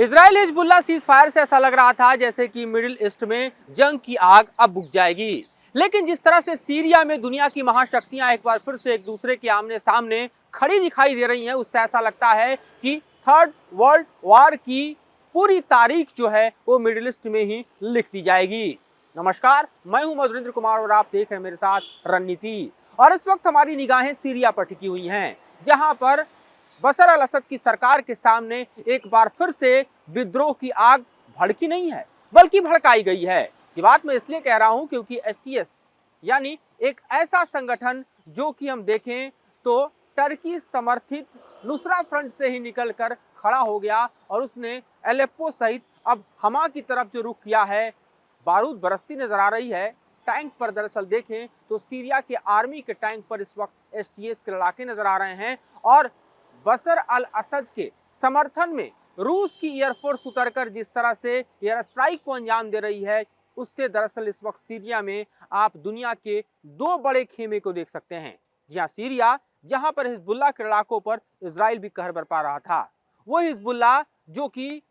Israel Hezbollah cease fire से ऐसा लग रहा था जैसे कि मिडिल ईस्ट में जंग की आग अब बुझ जाएगी। लेकिन जिस तरह से सीरिया में दुनिया की महाशक्तियां एक बार फिर से एक दूसरे के आमने सामने खड़ी दिखाई दे रही हैं, उससे ऐसा लगता है कि थर्ड वर्ल्ड वॉर की पूरी तारीख जो है वो मिडिल ईस्ट में ही लिख दी जाएगी। नमस्कार, मैं हूं मधुरेंद्र कुमार और आप देख रहे हैं मेरे साथ रणनीति। और इस वक्त हमारी निगाहें सीरिया पर टिकी हुई हैं, जहां पर बशर अल असद की सरकार के सामने एक बार फिर से विद्रोह की आग भड़की नहीं है बल्कि भड़काई गई है। ये बात मैं इसलिए कह रहा हूं क्योंकि एसटीएस यानी एक ऐसा संगठन जो कि हम देखें तो टर्की समर्थित नुसरा फ्रंट से ही निकलकर खड़ा हो गया और उसने एलेप्पो सहित अब हमा की तरफ जो रुख किया है, बारूद बरसती नजर आ रही है। टैंक पर दरअसल देखें तो सीरिया के आर्मी के टैंक पर इस वक्त एसटीएस के लड़ाके नजर आ रहे हैं और बशर अल असद के समर्थन में रूस की एयरफोर्स उतरकर जिस तरह से एयर स्ट्राइक को अंजाम दे रही है, उससे दरअसल इस वक्त सीरिया में आप दुनिया के दो बड़े खेमे को देख सकते हैं। जी हाँ, सीरिया जहां पर हिजबुल्लाह के लड़ाकों पर इजराइल भी कहर बरपा रहा था, वो हिजबुल्लाह जो कि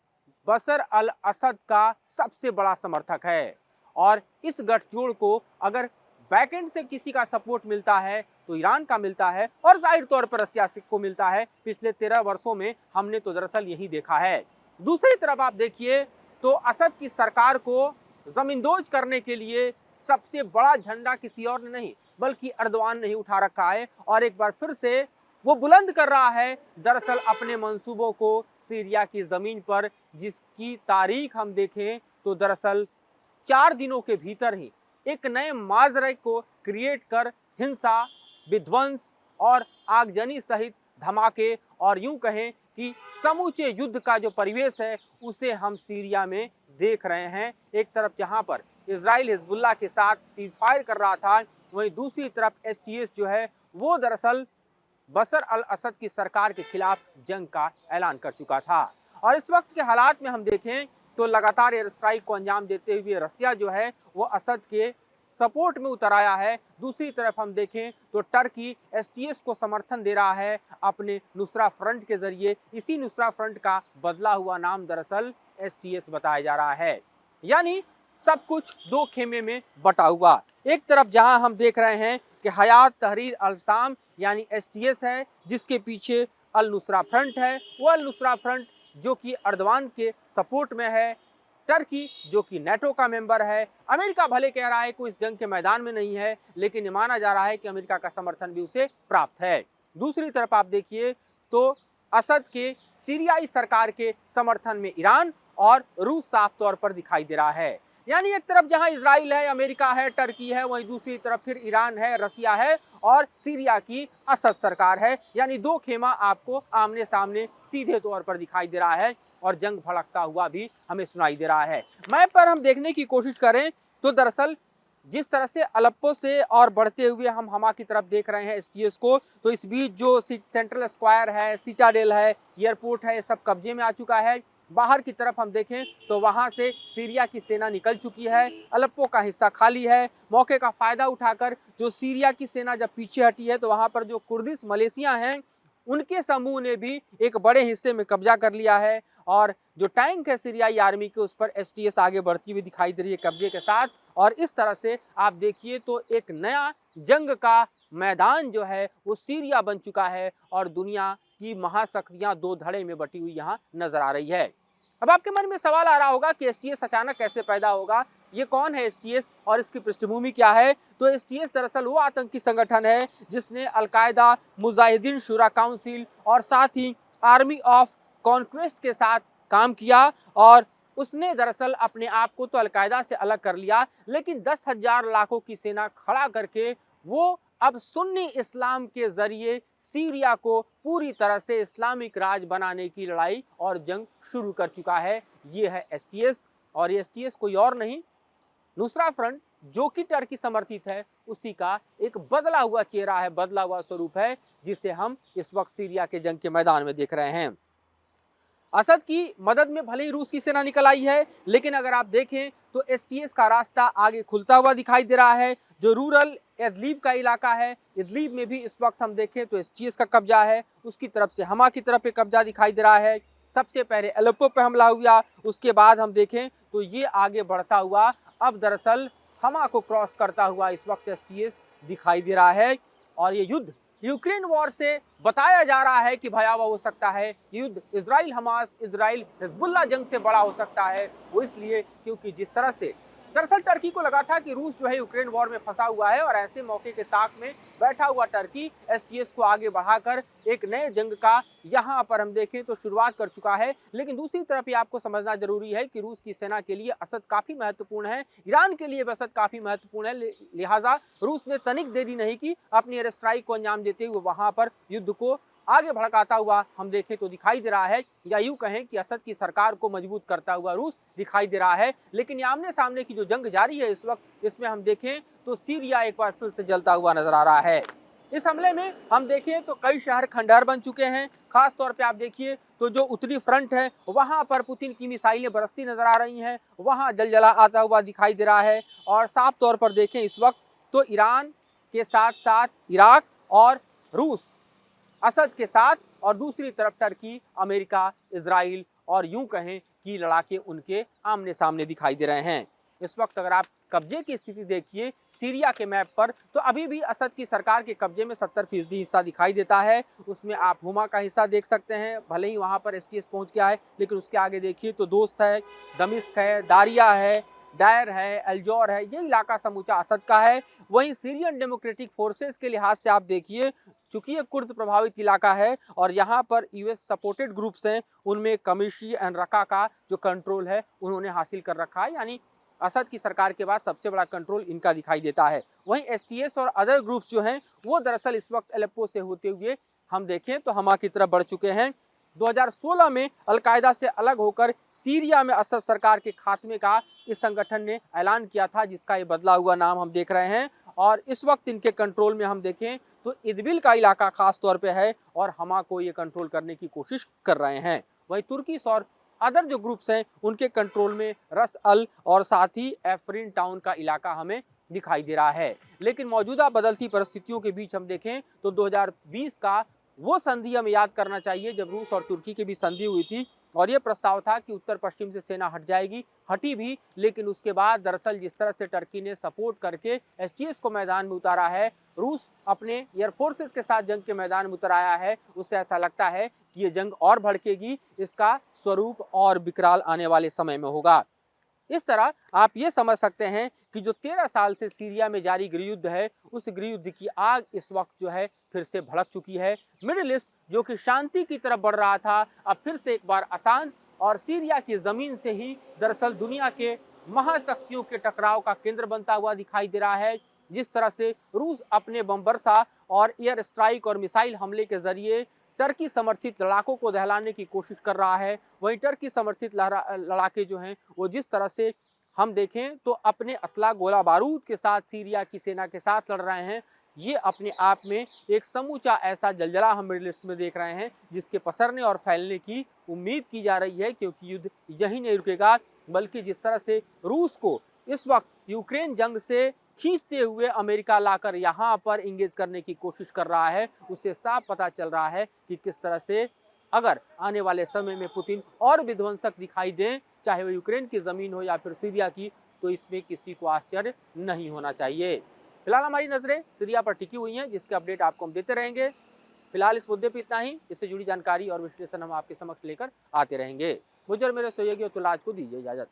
बशर अल असद का सबसे बड़ा समर्थक है। और इस गठजोड़ को अगर बैकएंड से किसी का सपोर्ट मिलता है तो ईरान का मिलता है और जाहिर तौर पर रसिया को मिलता है। पिछले 13 वर्षों में हमने तो दरअसल यही देखा है। दूसरी तरफ आप देखिए तो असद की सरकार को जमींदोज करने के लिए सबसे बड़ा झंडा किसी और ने नहीं बल्कि अर्दवान ने ही उठा रखा है और एक बार फिर से वो बुलंद कर रहा है दरअसल अपने मंसूबों को सीरिया की जमीन पर, जिसकी तारीख हम देखें तो दरअसल 4 दिनों के भीतर ही एक नए माजरे को क्रिएट कर हिंसा, विध्वंस और आगजनी सहित धमाके और यूं कहें कि समूचे युद्ध का जो परिवेश है उसे हम सीरिया में देख रहे हैं। एक तरफ जहां पर इजराइल हिजबुल्लाह के साथ सीज फायर कर रहा था, वहीं दूसरी तरफ एसटीएस जो है वो दरअसल बशर अल असद की सरकार के खिलाफ जंग का ऐलान कर चुका था। और इस वक्त के हालात में हम देखें तो लगातार एयर स्ट्राइक को अंजाम देते हुए रसिया जो है वो असद के सपोर्ट में उतर आया है। दूसरी तरफ हम देखें तो टर्की एसटीएस को समर्थन दे रहा है अपने नुसरा फ्रंट के जरिए। इसी नुसरा फ्रंट का बदला हुआ नाम दरअसल एसटीएस बताया जा रहा है। यानी सब कुछ दो खेमे में बटा हुआ। एक तरफ जहां हम देख रहे हैं कि हयात तहरीर अल शाम यानी एसटीएस है, जिसके पीछे अल नुसरा फ्रंट है। वो अल नुसरा फ्रंट जो कि अर्दवान के सपोर्ट में है। टर्की जो कि नेटो का मेंबर है। अमेरिका भले कह रहा है कोई इस जंग के मैदान में नहीं है, लेकिन ये माना जा रहा है कि अमेरिका का समर्थन भी उसे प्राप्त है। दूसरी तरफ आप देखिए तो असद के सीरियाई सरकार के समर्थन में ईरान और रूस साफ तौर पर दिखाई दे रहा है। यानी एक तरफ जहां इजराइल है, अमेरिका है, टर्की है, वहीं दूसरी तरफ फिर ईरान है, रसिया है और सीरिया की असद सरकार है। यानी दो खेमा आपको आमने सामने सीधे तौर पर दिखाई दे रहा है और जंग भड़कता हुआ भी हमें सुनाई दे रहा है। मैप पर हम देखने की कोशिश करें तो दरअसल जिस तरह से अलेप्पो से और बढ़ते हुए हम हमा की तरफ देख रहे हैं एसटीएस को, तो इस बीच जो सेंट्रल स्क्वायर है, सिटाडेल है, एयरपोर्ट है, सब कब्जे में आ चुका है। बाहर की तरफ हम देखें तो वहां से सीरिया की सेना निकल चुकी है। अलेप्पो का हिस्सा खाली है। मौके का फायदा उठाकर जो सीरिया की सेना जब पीछे हटी है तो वहां पर जो कुर्दिश मलेशिया हैं उनके समूह ने भी एक बड़े हिस्से में कब्जा कर लिया है और जो टैंक है सीरियाई आर्मी के उस पर एसटीएस आगे बढ़ती हुई दिखाई दे रही है कब्जे के साथ। और इस तरह से आप देखिए तो एक नया जंग का मैदान जो है वो सीरिया बन चुका है और दुनिया की महाशक्तियां दो धड़े में बटी हुई यहाँ नजर आ रही है। अब आपके मन में सवाल आ रहा होगा कि एसटीएस अचानक कैसे पैदा होगा, ये कौन है एसटीएस और इसकी पृष्ठभूमि क्या है। तो एसटीएस दरअसल वो आतंकी संगठन है जिसने अलकायदा, मुजाहिदीन शुरा काउंसिल और साथ ही आर्मी ऑफ कॉन्क्वेस्ट के साथ काम किया और उसने दरअसल अपने आप को तो अलकायदा से अलग कर लिया, लेकिन 10,000 लाखों की सेना खड़ा करके वो अब सुन्नी इस्लाम के जरिए सीरिया को पूरी तरह से इस्लामिक राज बनाने की लड़ाई और जंग शुरू कर चुका है। ये है एसटीएस और ये एसटीएस कोई और नहीं, नुसरा फ्रंट जो कि टर्की समर्थित है उसी का एक बदला हुआ चेहरा है, बदला हुआ स्वरूप है, जिसे हम इस वक्त सीरिया के जंग के मैदान में देख रहे हैं। असद की मदद में भले ही रूस की सेना निकल आई है, लेकिन अगर आप देखें तो एसटीएस का रास्ता आगे खुलता हुआ दिखाई दे रहा है। जो रूरल इदलिब का इलाका है, इदलिब में भी इस वक्त हम देखें तो एसटीएस का कब्जा है, उसकी तरफ से हमा की तरफ एक कब्जा दिखाई दे रहा है। सबसे पहले अलेप्पो पे हमला हुआ, उसके बाद हम देखें तो ये आगे बढ़ता हुआ अब दरअसल हमा को क्रॉस करता हुआ इस वक्त एसटीएस दिखाई दे रहा है। और ये युद्ध यूक्रेन वॉर से बताया जा रहा है कि भयावह हो सकता है। युद्ध इजराइल हमास, इजराइल हिजबुल्लाह जंग से बड़ा हो सकता है। वो इसलिए क्योंकि जिस तरह से दरअसल टर्की को लगा था कि रूस जो है यूक्रेन वॉर में फंसा हुआ है और ऐसे मौके के ताक में बैठा हुआ टर्की एसटीएस को आगे बढ़ाकर एक नए जंग का यहां पर हम देखें तो शुरुआत कर चुका है। लेकिन दूसरी तरफ ये आपको समझना जरूरी है कि रूस की सेना के लिए असद काफी महत्वपूर्ण है, ईरान के लिए भी असद काफी महत्वपूर्ण है। लिहाजा रूस ने तनिक देरी नहीं की, अपनी एयर स्ट्राइक को अंजाम देते हुए वहां पर युद्ध को आगे भड़काता हुआ हम देखें तो दिखाई दे रहा है, या यूं कहें कि असद की सरकार को मजबूत करता हुआ रूस दिखाई दे रहा है। लेकिन ये आमने सामने की जो जंग जारी है इस वक्त, इसमें हम देखें तो सीरिया एक बार फिर से जलता हुआ नजर आ रहा है। इस हमले में हम देखें तो कई शहर खंडहर बन चुके हैं। खास तौर पे आप देखिए तो जो उत्तरी फ्रंट है वहां पर पुतिन की मिसाइलें बरसती नजर आ रही हैं, वहां जलजला आता हुआ दिखाई दे रहा है। और साफ तौर पर देखें इस वक्त तो ईरान के साथ साथ इराक और रूस असद के साथ, और दूसरी तरफ टर्की, अमेरिका, इजराइल और यूं कहें कि लड़ाके उनके आमने सामने दिखाई दे रहे हैं। इस वक्त अगर आप कब्जे की स्थिति देखिए सीरिया के मैप पर तो अभी भी असद की सरकार के कब्जे में 70% हिस्सा दिखाई देता है। उसमें आप हुमा का हिस्सा देख सकते हैं, भले ही वहां पर एसटीएस पहुंच गया है, लेकिन उसके आगे देखिए तो दोस्त है, दमिश्क है, दारिया है, डायर है, अल्जोर है, ये इलाका समूचा असद का है। वहीं सीरियन डेमोक्रेटिक फोर्सेस के लिहाज से आप देखिए, चूंकि ये कुर्द प्रभावित इलाका है और यहाँ पर यूएस सपोर्टेड ग्रुप्स हैं, उनमें कमिशी एंड रका का जो कंट्रोल है उन्होंने हासिल कर रखा है, यानी असद की सरकार के बाद सबसे बड़ा कंट्रोल इनका दिखाई देता है। वहीं एसटीएस और अदर ग्रुप्स जो हैं वो दरअसल इस वक्त अलेप्पो से होते हुए हम देखें तो हमा की तरफ बढ़ चुके हैं। 2016 में अलकायदा से अलग होकर सीरिया में असद सरकार के खात्मे का इस संगठन ने ऐलान किया था, जिसका ये बदला हुआ नाम हम देख रहे हैं। और इस वक्त इनके कंट्रोल में हम देखें तो इदबिल का इलाका खास तौर पे है और हमा को ये कंट्रोल करने की कोशिश कर रहे हैं। वहीं तुर्कीस और अदर जो ग्रुप्स हैं उनके कंट्रोल में रस अल और साथ ही एफरिन टाउन का इलाका हमें दिखाई दे रहा है। लेकिन मौजूदा बदलती परिस्थितियों के बीच हम देखें तो 2020 का वो संधि हमें याद करना चाहिए जब रूस और तुर्की के बीच संधि हुई थी और ये प्रस्ताव था कि उत्तर पश्चिम से सेना हट जाएगी, हटी भी। लेकिन उसके बाद दरअसल जिस तरह से टर्की ने सपोर्ट करके एसटीएस को मैदान में उतारा है, रूस अपने एयरफोर्सेस के साथ जंग के मैदान में उतर आया है, उससे ऐसा लगता है कि ये जंग और भड़केगी, इसका स्वरूप और विकराल आने वाले समय में होगा। इस तरह आप ये समझ सकते हैं कि जो 13 साल से सीरिया में जारी गृहयुद्ध है, उस गृहयुद्ध की आग इस वक्त जो है फिर से भड़क चुकी है। मिडिल ईस्ट जो कि शांति की तरफ बढ़ रहा था, अब फिर से एक बार अशांत, और सीरिया की जमीन से ही दरअसल दुनिया के महाशक्तियों के टकराव का केंद्र बनता हुआ दिखाई दे रहा है। जिस तरह से रूस अपने बम वर्षा और एयर स्ट्राइक और मिसाइल हमले के जरिए टर्की समर्थित लड़ाकों को दहलाने की कोशिश कर रहा है, वहीं टर्की समर्थित लड़ाके जो हैं वो जिस तरह से हम देखें तो अपने असला गोला बारूद के साथ सीरिया की सेना के साथ लड़ रहे हैं, ये अपने आप में एक समूचा ऐसा जलजला हम मिडिल ईस्ट में देख रहे हैं जिसके पसरने और फैलने की उम्मीद की जा रही है। क्योंकि युद्ध यही नहीं रुकेगा, बल्कि जिस तरह से रूस को इस वक्त यूक्रेन जंग से खींचते हुए अमेरिका लाकर यहाँ पर इंगेज करने की कोशिश कर रहा है, उससे साफ पता चल रहा है कि किस तरह से अगर आने वाले समय में पुतिन और विध्वंसक दिखाई दें, चाहे वो यूक्रेन की ज़मीन हो या फिर सीरिया की, तो इसमें किसी को आश्चर्य नहीं होना चाहिए। फिलहाल हमारी नज़रें सीरिया पर टिकी हुई हैं, जिसके अपडेट आपको हम देते रहेंगे। फिलहाल इस मुद्दे पर इतना ही, इससे जुड़ी जानकारी और विश्लेषण हम आपके समक्ष लेकर आते रहेंगे। मुझे और मेरे सहयोगी अतुल राज को दीजिए इजाज़त।